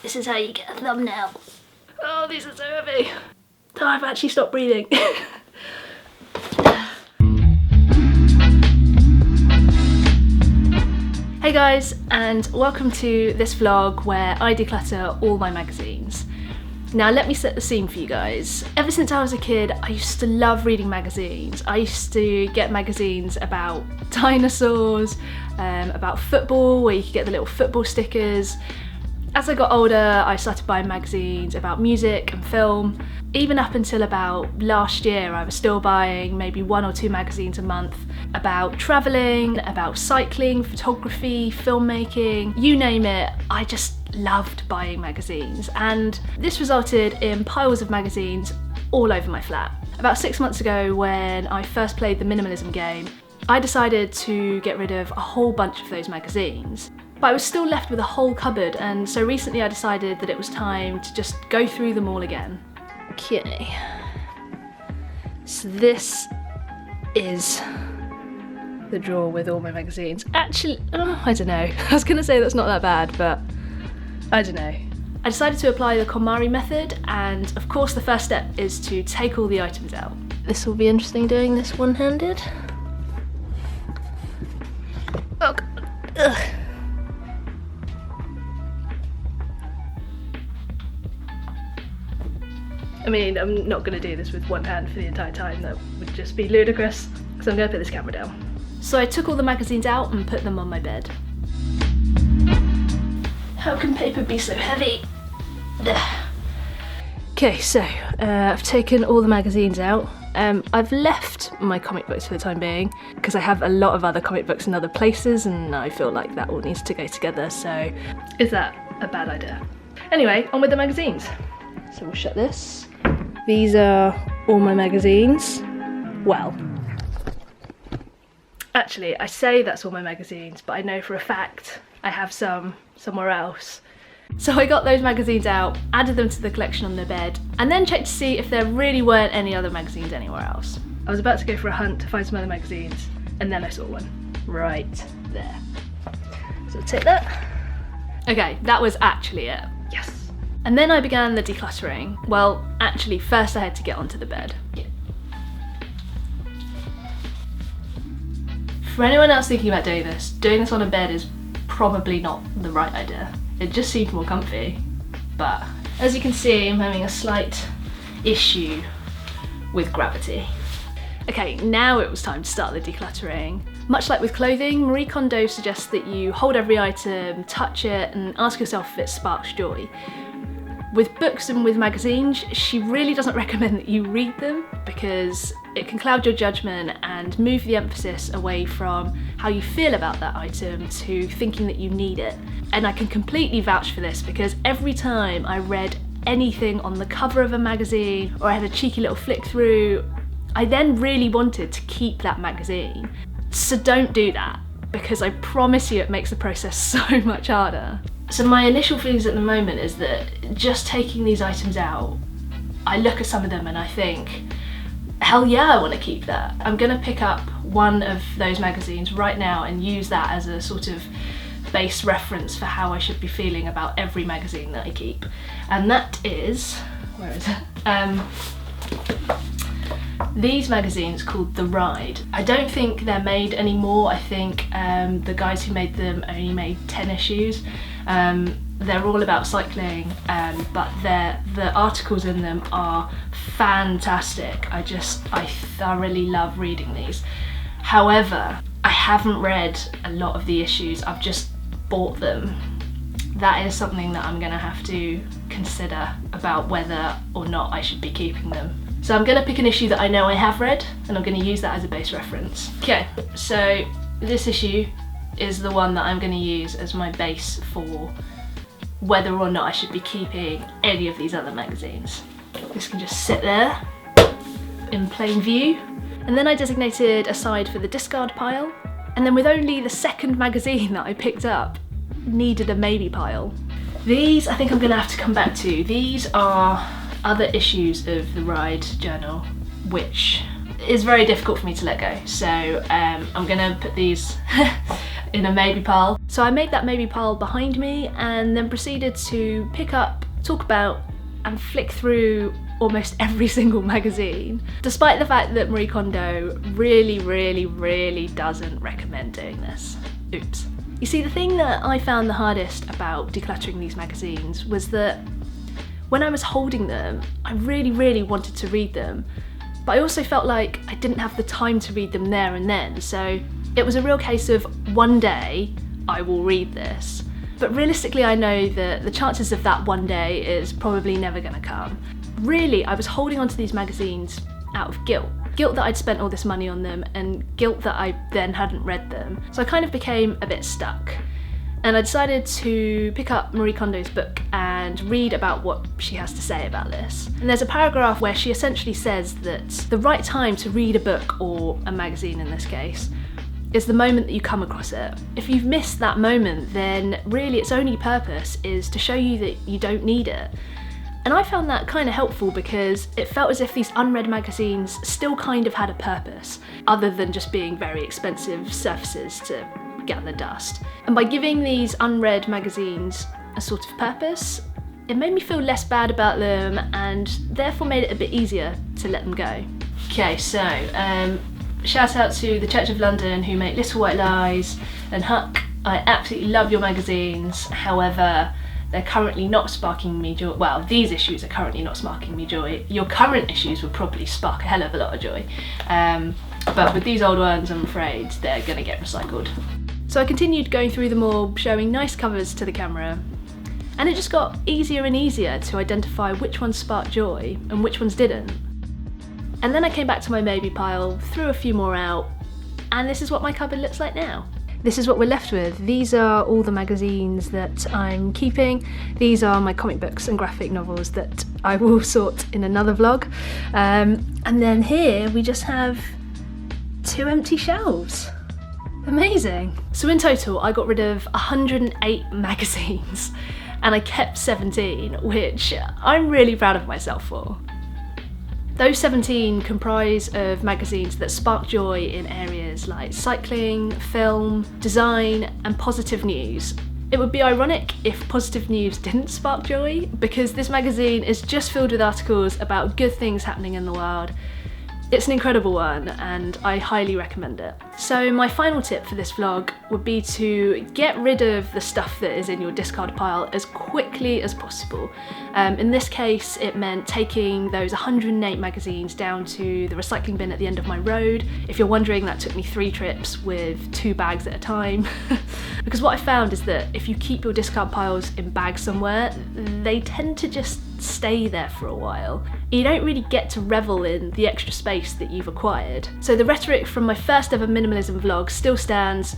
This is how you get a thumbnail. Oh, these are so heavy. Oh, I've actually stopped breathing. Hey guys, and welcome to this vlog where I declutter all my magazines. Now let me set the scene for you guys. Ever since I was a kid, I used to love reading magazines. I used to get magazines about dinosaurs, about football, where you could get the little football stickers. As I got older, I started buying magazines about music and film. Even up until about last year, I was still buying maybe 1 or 2 magazines a month about travelling, about cycling, photography, filmmaking, you name it. I just loved buying magazines, and this resulted in piles of magazines all over my flat. About 6 months ago, when I first played the minimalism game, I decided to get rid of a whole bunch of those magazines. But I was still left with a whole cupboard, and so recently I decided that it was time to just go through them all again. Okay, so this is the drawer with all my magazines. Actually, I don't know. I was gonna say that's not that bad, but I don't know. I decided to apply the Kon Mari method, and of course the first step is to take all the items out. This will be interesting doing this one-handed. Oh God. Ugh. I mean, I'm not going to do this with one hand for the entire time, that would just be ludicrous, so I'm going to put this camera down. So I took all the magazines out and put them on my bed. How can paper be so heavy? Okay, so I've taken all the magazines out. I've left my comic books for the time being, because I have a lot of other comic books in other places and I feel like that all needs to go together, so is that a bad idea? Anyway, on with the magazines. So we'll shut this. These are all my magazines. Well, actually I say that's all my magazines, but I know for a fact I have some somewhere else. So I got those magazines out, added them to the collection on the bed, and then checked to see if there really weren't any other magazines anywhere else. I was about to go for a hunt to find some other magazines, and then I saw one right there. So I'll take that. Okay, that was actually it. Yes. And then I began the decluttering. Well, actually, first I had to get onto the bed. Yeah. For anyone else thinking about doing this on a bed is probably not the right idea. It just seemed more comfy. But as you can see, I'm having a slight issue with gravity. Okay, now it was time to start the decluttering. Much like with clothing, Marie Kondo suggests that you hold every item, touch it, and ask yourself if it sparks joy. With books and with magazines, she really doesn't recommend that you read them, because it can cloud your judgment and move the emphasis away from how you feel about that item to thinking that you need it. And I can completely vouch for this, because every time I read anything on the cover of a magazine or I had a cheeky little flick through, I then really wanted to keep that magazine. So don't do that, because I promise you it makes the process so much harder. So my initial feelings at the moment is that just taking these items out, I look at some of them and I think, hell yeah, I want to keep that. I'm going to pick up one of those magazines right now and use that as a sort of base reference for how I should be feeling about every magazine that I keep. And that is, where is it? These magazines called The Ride. I don't think they're made anymore. I think the guys who made them only made 10 issues. They're all about cycling, but the articles in them are fantastic. I thoroughly love reading these. However, I haven't read a lot of the issues, I've just bought them. That is something that I'm gonna have to consider about whether or not I should be keeping them. So I'm gonna pick an issue that I know I have read, and I'm gonna use that as a base reference. Okay, so this issue is the one that I'm gonna use as my base for whether or not I should be keeping any of these other magazines. This can just sit there in plain view. And then I designated a side for the discard pile. And then with only the second magazine that I picked up, needed a maybe pile. These I think I'm gonna have to come back to. These are other issues of the Ride journal, which is very difficult for me to let go. So I'm gonna put these in a maybe pile. So I made that maybe pile behind me and then proceeded to pick up, talk about and flick through almost every single magazine, despite the fact that Marie Kondo really doesn't recommend doing this. Oops. You see, the thing that I found the hardest about decluttering these magazines was that when I was holding them, I really wanted to read them, but I also felt like I didn't have the time to read them there and then, so it was a real case of one day I will read this. But realistically, I know that the chances of that one day is probably never gonna come. Really, I was holding onto these magazines out of guilt. Guilt that I'd spent all this money on them and guilt that I then hadn't read them. So I kind of became a bit stuck. And I decided to pick up Marie Kondo's book and read about what she has to say about this. And there's a paragraph where she essentially says that the right time to read a book, or a magazine in this case, is the moment that you come across it. If you've missed that moment, then really its only purpose is to show you that you don't need it. And I found that kind of helpful because it felt as if these unread magazines still kind of had a purpose, other than just being very expensive surfaces to gather dust. And by giving these unread magazines a sort of purpose, it made me feel less bad about them and therefore made it a bit easier to let them go. Okay, so shout out to the Church of London who make Little White Lies and Huck. I absolutely love your magazines, however, they're currently not sparking me joy. Well, these issues are currently not sparking me joy. Your current issues would probably spark a hell of a lot of joy. But with these old ones, I'm afraid they're gonna get recycled. So I continued going through them all, showing nice covers to the camera, and it just got easier and easier to identify which ones sparked joy and which ones didn't. And then I came back to my maybe pile, threw a few more out, and this is what my cupboard looks like now. This is what we're left with. These are all the magazines that I'm keeping. These are my comic books and graphic novels that I will sort in another vlog. And then here we just have 2 empty shelves. Amazing. So in total, I got rid of 108 magazines and I kept 17, which I'm really proud of myself for. Those 17 comprise of magazines that spark joy in areas like cycling, film, design, and positive news. It would be ironic if positive news didn't spark joy, because this magazine is just filled with articles about good things happening in the world. It's an incredible one and I highly recommend it. So my final tip for this vlog would be to get rid of the stuff that is in your discard pile as quickly as possible. In this case, it meant taking those 108 magazines down to the recycling bin at the end of my road. If you're wondering, that took me 3 trips with 2 bags at a time. Because what I found is that if you keep your discard piles in bags somewhere, they tend to just stay there for a while. You don't really get to revel in the extra space that you've acquired. So the rhetoric from my first ever minimalism vlog still stands: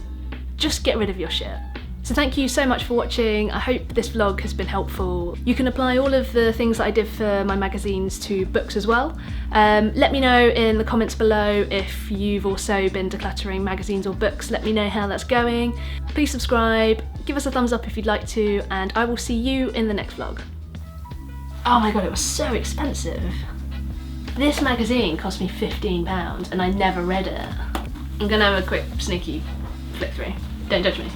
just get rid of your shit. So thank you so much for watching. I hope this vlog has been helpful. You can apply all of the things that I did for my magazines to books as well. Let me know in the comments below if you've also been decluttering magazines or books. Let me know how that's going. Please subscribe, give us a thumbs up if you'd like to, and I will see you in the next vlog. Oh my god, it was so expensive. This magazine cost me £15 and I never read it. I'm gonna have a quick sneaky flick through. Don't judge me.